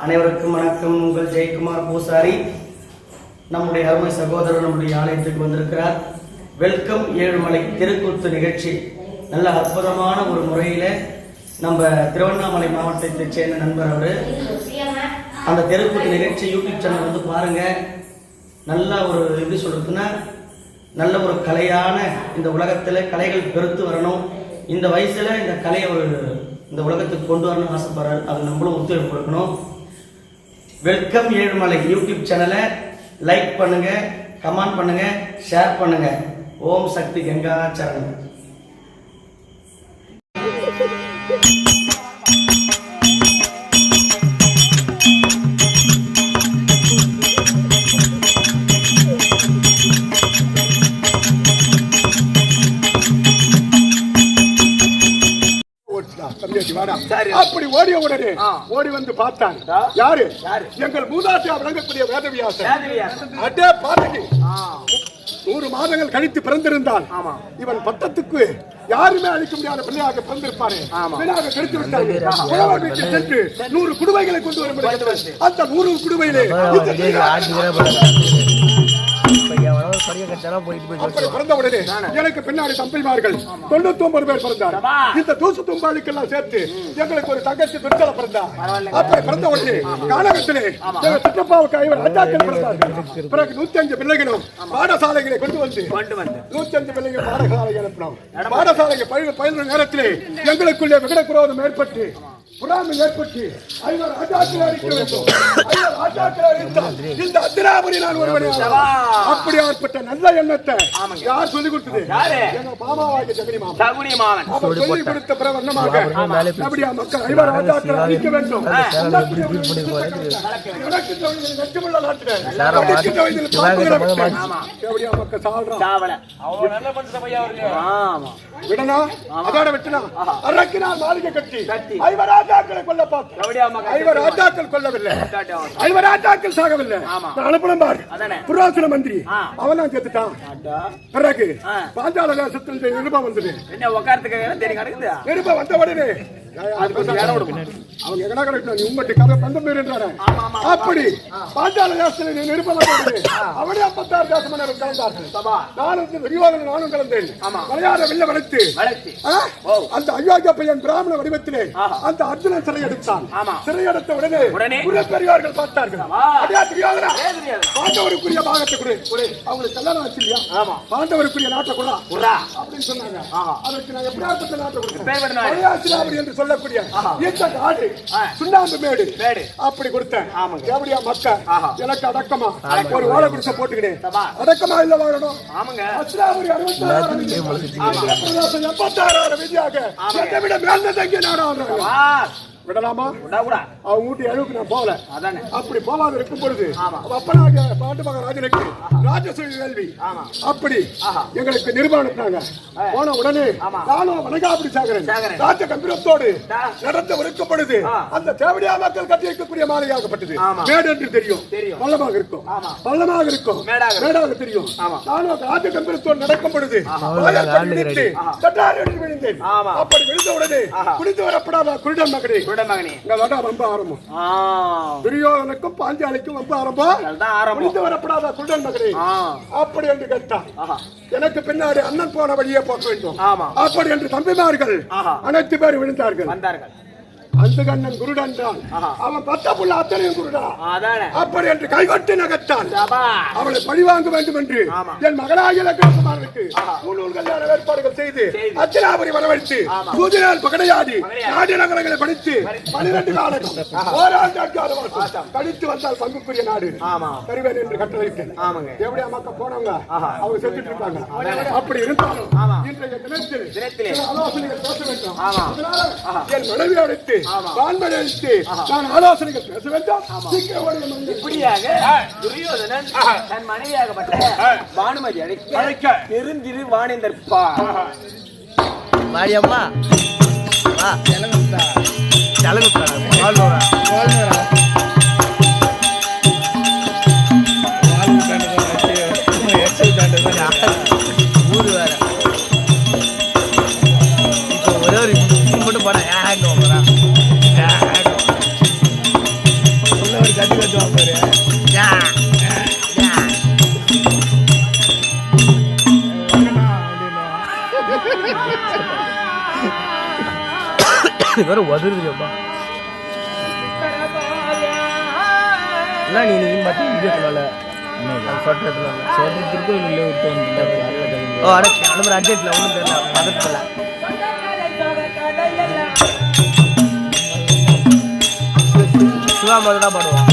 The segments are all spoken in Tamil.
அனைவருக்கும் வணக்கம். உங்கள் ஜெயக்குமார் பூசாரி. நம்முடைய அருமை சகோதரர் நம்முடைய ஆலயத்துக்கு வந்திருக்கிறார். வெல்கம் ஏழுமலை தெருக்கூத்து நிகழ்ச்சி நல்ல அற்புதமான ஒரு முறையில் நம்ம திருவண்ணாமலை மாவட்டத்தைச் சேர்ந்த நண்பர் அவர். அந்த தெருக்கூத்து நிகழ்ச்சி யூடியூப் சேனல் வந்து பாருங்க. நல்ல ஒரு எப்படி சொல்றதுன்னா நல்ல ஒரு கலையான இந்த உலகத்தில் கலைகள் பெருத்து வரணும். இந்த வயசுல இந்த கலையை ஒரு இந்த உலகத்துக்கு கொண்டு வரணும்னு ஆசைப்படுறாரு. அது நம்மளும் ஒத்துழைப்பு கொடுக்கணும். வெல்கம் ஏழுமலை யூடியூப் சேனலை லைக் பண்ணுங்க, கமெண்ட் பண்ணுங்க, ஷேர் பண்ணுங்க. ஓம் சக்தி கங்கா சரணம். அப்படி ஓடிய உடனே ஓடி வந்து பார்த்தான். யாரு? எங்கள் மூதாட்டியா விளங்கக்கூடிய வேதவியாசர். அடே பாதகி, 100 மாதங்கள் கழித்து பிறந்திருந்தான். இவன் பட்டத்துக்கு யாருமே அளிக்க முடியாத பிள்ளையாக பிறந்திருப்பாரு. பிள்ளையாக கெடுத்து விட்டார்கள். சென்று 100 குடுவைகளை கொண்டு வர. அந்த 100 குடுவையிலே பிறந்த உடனே எனக்கு பின்னாடி தம்பிமார்கள் 99 பேர் பிறந்தார். இந்த தூசு தும்பாளுக்கெல்லாம் சேர்த்து எங்களுக்கு ஒரு தங்கச்சி துர்ச்சலை பிறந்தார். அப்படி பிறந்த உடனே காலகத்திலே சிற்றப்பாவுக்கு 5 அஜாக்கள் பிறந்தார்கள். பிறகு 105 பிள்ளைகளும் பாடசாலைகளை கொண்டு வந்து 105 பிள்ளைகள் பாடசாலைக்கு அனுப்பினோம். பாடசாலைக்கு பயின்ற நேரத்திலே எங்களுக்குள்ளே விகட குரோதம் ஏற்பட்டு புறாமை ஏற்பட்டு 5 ராஜாக்கள் அடிக்க வேண்டும். 5 ராஜாக்கள் அடித்தால் இந்த அத்திராபுரி நான் ஒருவனே. அப்படியாற்பட்ட நல்ல எண்ணத்தை யார் சொல்லிக் கொடுத்தது? எங்க மாமாவாகிய சகுனி மாமன். அவர் சொல்லிக் கொடுத்த பிரவர்ணமாக அப்படியா மக்கள் 5 ராஜாக்கள் அடிக்க வேண்டும். மக்கள் விடனா அதோட விட்டனா அரக்கினால் மாளிகை கட்டி 5 ராஜாக்களை கொல்ல பார்த்து 5 ராஜாக்கள் கொல்லவில்லை. 5 ராஜாக்கள் சாகவில்லை. அனுப்பணும் பாரு புராசன மந்திரி அவன் தான் செத்துட்டான். பிறகு பாஞ்சால தேசத்தில் நிருபம் வந்தது. நிருபம் வந்த உடனே அவங்க எங்கடா கிடைக்கும் உங்கள்கிட்ட கதை பந்த பேர் என்றாரு. அப்படி பாஞ்சால தேசத்தில் நிருபம் வந்தது. அவனே 56 தேசம் கலந்தார்கள். நானும் கலந்தேன். மலையாள வெள்ள வளைத்து அந்த அயோக்கிய பையன் பிராமண வடிவத்திலே அந்த அர்ஜுனன் சிறை எடுத்தான். சிறை எடுத்த உடனே பெரியார்கள் பார்த்தார்கள். பாண்டவருக்குரிய பாகத்தை கொடு, அவங்களுக்கு கல்யாணம் ஆச்சு இல்லையா, பாண்டவருக்குரிய நாட்டை கொடா அப்படின்னு சொன்னாங்க. அதற்கு நான் எப்படியாப்பட்ட நாட்டை கொடுத்தேன் என்று சொல்லக்கூடிய இந்த காடு சுண்ணாம்பு மேடு அப்படி கொடுத்தேன். எப்படியா மக்கள் எனக்கு அடக்கமா ஒரு வாழை குடிசை போட்டுக்கினேன். அடக்கமா இல்ல வாழணும். 76 விதியாக என்னை விட மேல தங்கிய நாடா விடலாமா? அவங்க வீட்டு எழுவுக்கு நான் போகல. அப்படி போகாத இருக்கும் பொழுது அப்பனாக பாண்டு மகன் ராஜனுக்கு ராஜசூய வேள்வி அப்படி எங்களுக்கு நிருபம் அனுப்பினாங்க. போன உடனே நானும் வணங்காப்படி சாகிறேன். ராஜ கம்பீரத்தோடு நடந்து ஒடுக்கப்படுது. அந்த தேவடியா மக்கள் கட்டி வைக்கக்கூடிய மாலையாகப்பட்டது. மேடு என்று தெரியும், பள்ளமாக இருக்கும், பள்ளமாக இருக்கும், மேடாக தெரியும். நானும் ராஜ கம்பீரத்தோடு நடக்கும் பொழுது விழுந்தேன். அப்படி விழுந்த உடனே குடித்து வரப்படாத குருடன் மகனே ரொம்ப ஆரம்பம். துரியோதனுக்கும் பாஞ்சாலிக்கும் ரொம்ப ஆரம்பம். வரப்படாத குருடன் மகனே அப்படி என்று கேட்டான். எனக்கு பின்னாடி அண்ணன் போன வழியே போக வேண்டும் அப்படி என்று தம்பிமார்கள் அனைத்து பேர் விழுந்தார்கள். அந்த கண்ணன் குருடன் தான். அவன் 10 புள்ள அத்தனையும் குருடா. அப்படி என்று கைகொட்டி நகர்த்தான். அவளை பழிவாங்க வேண்டும் என்று என் மகனாகிய லக்ஷ்மணனுக்கு 3 கல்யாண ஏற்பாடுகள் செய்து அத்திராபுரி வரவழைத்து பூஜையால் பகடையாடி நாடு நகரங்களை படித்து 12 காலம் ஓராண்டு கழித்து வந்தால் பங்குக்குரிய நாடு தருவேன் என்று கட்டளையிட்டேன். எப்படியா மக்கள் போனவங்க அவங்க செத்துட்டு இருக்காங்க. அப்படி இருந்தாலும் இன்றைய தினத்தில் ஆலோசனைகள் பேச வேண்டும். என் மனைவி அழைத்து நான் ஆலோசனைகள் பேச வேண்டும். இப்படியாக துரியோதனன் தன் மனைவியாகப்பட்ட பானுமதி அழைக்க பெருந்திரு வாணிந்தர் மாரியம்மா ஊரு வேற இப்போ ஒரே ஒரு மட்டும் போனா வேற உதருதுப்பா நீ பார்த்து வீடியோக்குனால திருக்கோயிலே விட்டு வந்து அட்ஜெக்ட்ல ஒன்றும் தெரியல பதத்துல சிவா மாதிரி தான் பாடுவான்.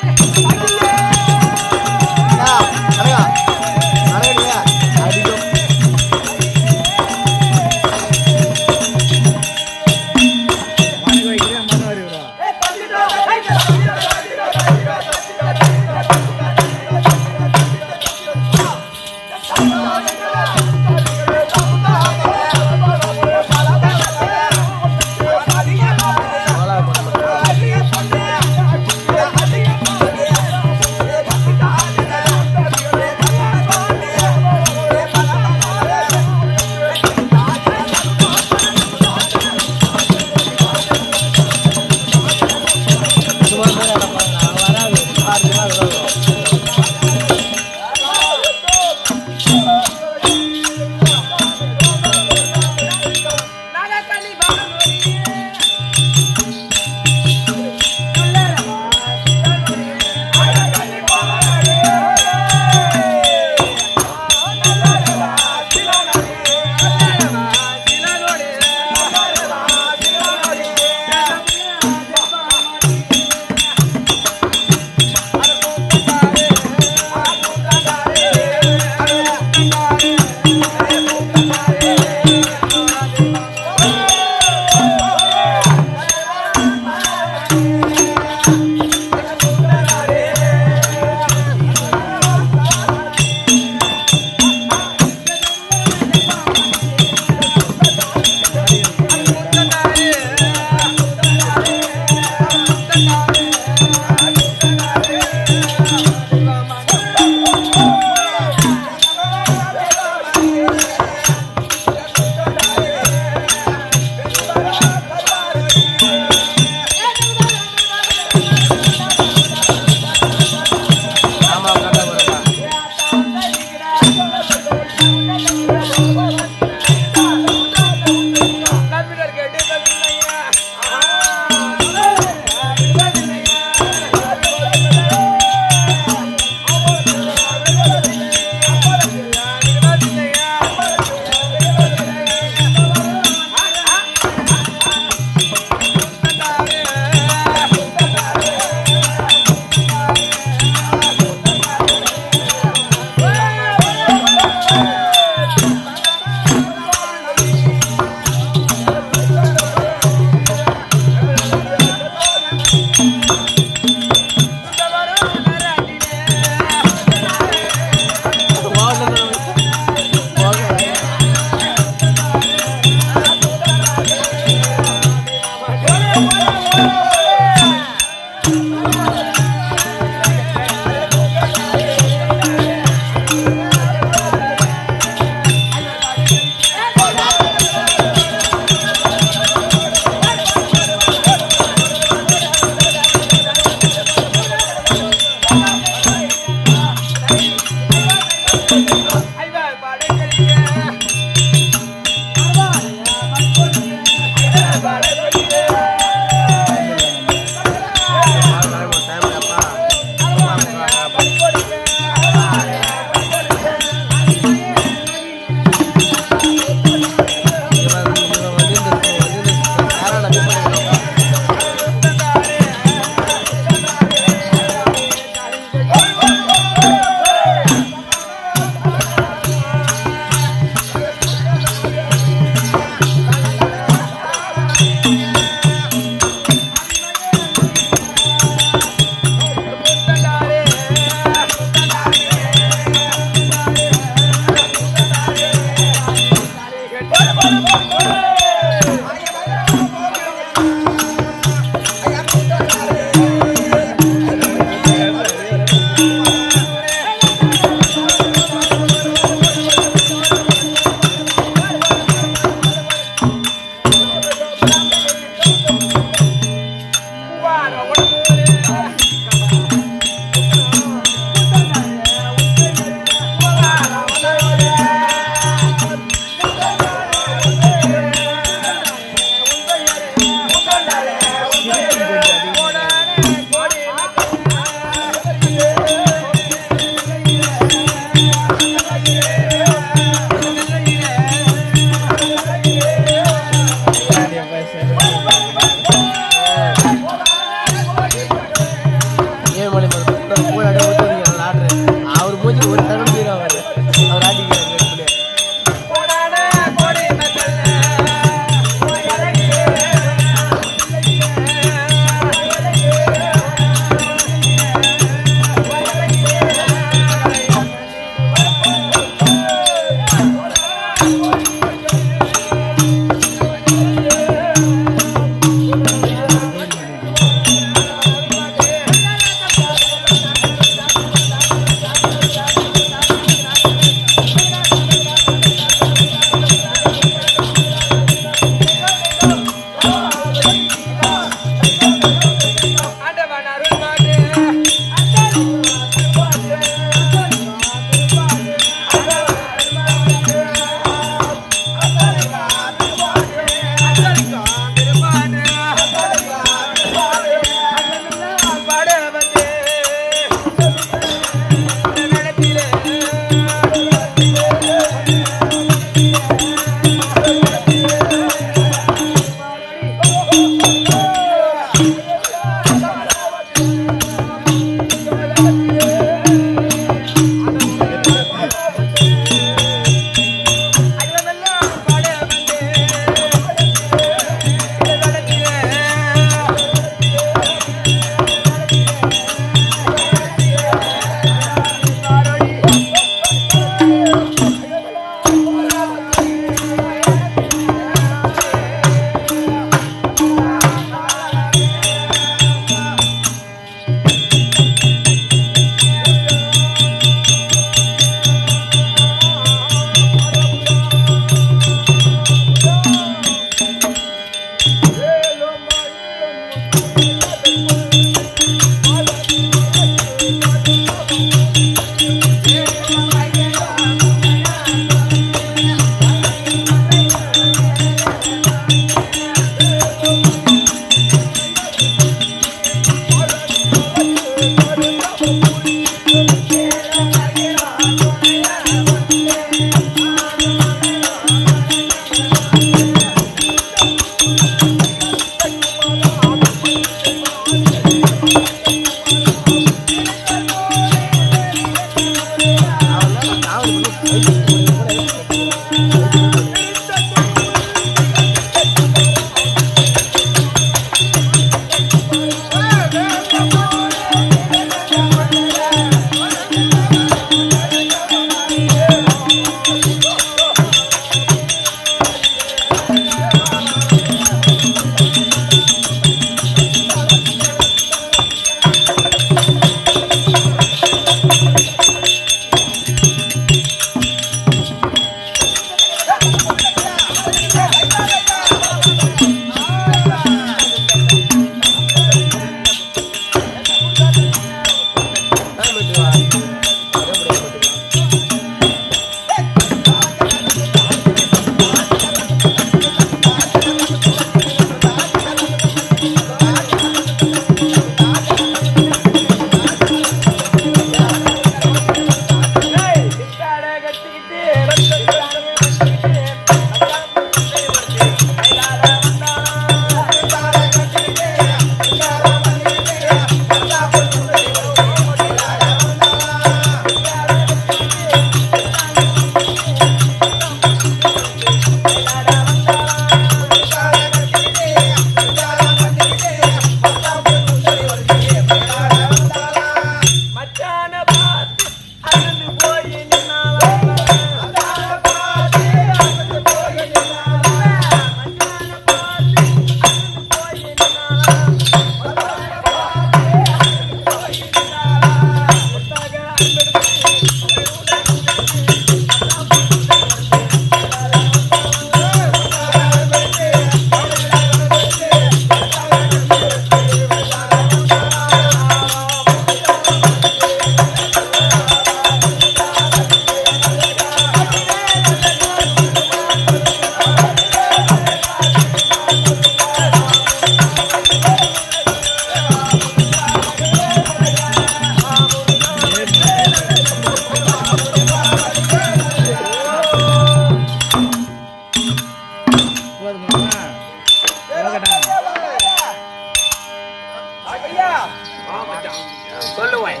சொல்லுவேன்.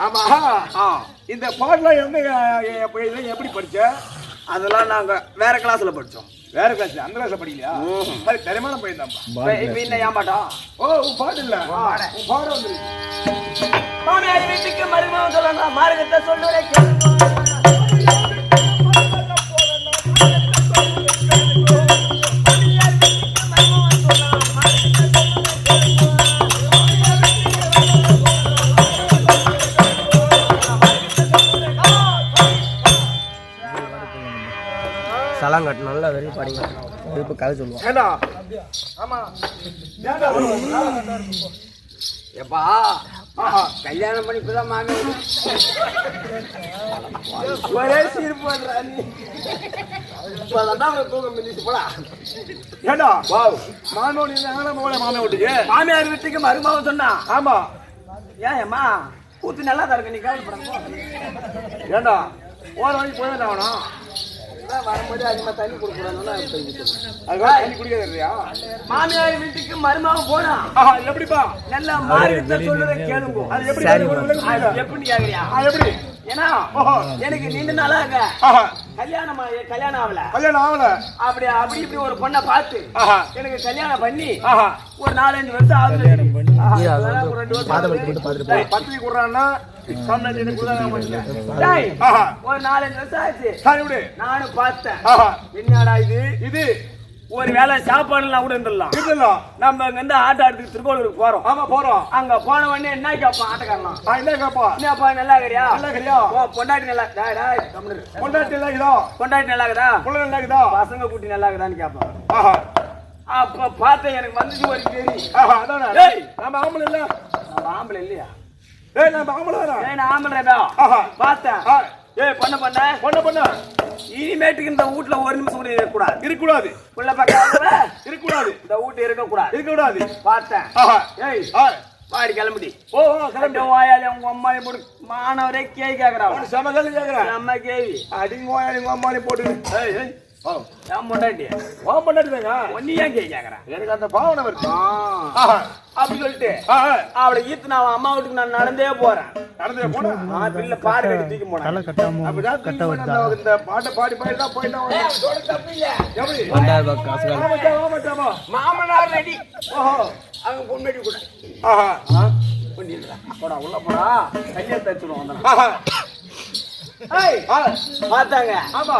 ஆமா இந்த பாடலாம் எப்படி படிச்ச? அதெல்லாம் நாங்க வேற கிளாஸ்ல படிச்சோம். வேற கிளாஸ் அந்த கிளாஸ்ல படிக்கலையா? அது தெரியாம போயிருந்தாப்பா. இப்ப என்ன ஏமாட்டா? ஓ உன் பாட்டு இல்ல உன் பாட வந்துருக்கு. மாமியார் வீட்டுக்கு மருமகன் சொல்லலாம் மார்க்கத்தை சொல்லுவேன். சலாங்கட்டு நல்லா வெறும் படிங்க இப்போ கதை சொல்லுவோம். ஏண்டா ஆமா ஏண்டா எப்பா கல்யாணம் பண்ணி இப்பதான் மாமியார் ஒரே சீர்ப்பு வந்துடா நீ. இப்பதான் தூக்கம் மிஞ்சிச்சு போடா. ஏண்டா மாமோடி மாமே வீட்டுக்கு மாமியார் வீட்டுக்கு மருமகன் சொன்னா. ஆமா ஏன் ஏம்மா கூத்து நல்லா தான் இருக்கு, நீ கவலைப்படாம. ஏண்டா ஓர வரைக்கும் போய் தான் ஆகணும். வரும்போது அதிகமா தண்ணி கொடுக்கூடாதுன்னு அதுக்காக தண்ணி குடிக்காதியா? மாமியார் வீட்டுக்கு மருமகன் போனா எப்படிப்பா? நல்லா மார்க்கத்தை சொல்றதை கேளுங்க. அது எப்படி எப்படின்னு கேக்குறியா? எப்படி? ஏன்னா எனக்கு நீண்ட நாளாக கல்யாணம் ஆகல. கல்யாணம் ஆகல. அப்படி இப்படி ஒரு பொண்ணை பார்த்து எனக்கு கல்யாணம் பண்ணி ஒரு 4-5 வருஷம் ஆகுது. பத்திரிக்கை கொடுறான்னா ஒரு 4-5 வருஷம் ஆச்சு. இப்படி நானும் பார்த்தேன். என்னடா இது ஒரு வேளை சாப்பாடுலாம் கூட இருந்துடலாம். நம்ம இங்க இருந்து ஆட்ட ஆட்டுக்கு திருக்கோளூருக்கு போறோம். ஆமா போறோம். அங்க போன உடனே என்ன கேட்பான் ஆட்டக்காரலாம்? என்ன கேப்பா? என்னப்பா நல்லா இருக்கிறியா? நல்லா இருக்கிறியா? பொண்டாட்டி நல்லா பொண்டாட்டி நல்லா இருக்குதா? பொண்டாட்டி நல்லா இருக்குதா? புள்ள நல்லா இருக்குதா? பசங்க குட்டி நல்லா இருக்குதான்னு கேட்பான். அப்ப பார்த்தேன் எனக்கு வந்துச்சு ஒரு கேள்வி. அதானே நம்ம ஆம்பளை இல்ல. நம்ம ஆம்பளை இல்லையா? நம்ம ஆம்பளை நான் ஆம்பளை பார்த்தேன். பண்ண இனிமேட்டுக்கு இந்த வீட்டுல ஒரு நிமிஷம் கூட இருக்கக்கூடாது. உள்ள பக்கம் இருக்கக்கூடாது. இந்த வீட்டு இருக்கக்கூடாது. பார்த்தேன். பாடி கிளம்பி வாயாலி உங்க அம்மாளி போட்டு மாணவரே கேள்வி கேக்குறாங்க. செம கேள்வி கேக்குறேன். நம்ம கேள்வி அடிங்க வாயாலி உங்க அம்மாளி போட்டு ஏன் பொண்டாட்டி பொண்டாட்டிதாங்க ஒன்னு ஏன் கேள்வி கேக்குறேன்? எனக்கு அந்த பாவனை வருது. அப்படி சொல்லிட்டு அவளை ஈத்து நான் அம்மா வீட்டுக்கு நான் நடந்தே போறேன். நடந்தே போனா பில்ல பாடு கட்டி தூக்கி போனேன். இந்த பாட்டை பாடி தான் போயிட்டோம். மாமனார் ரெடி. அங்க பொண்ணடி கூட போடா உள்ள போடா கையை தச்சுடும். பார்த்தாங்க. ஆமா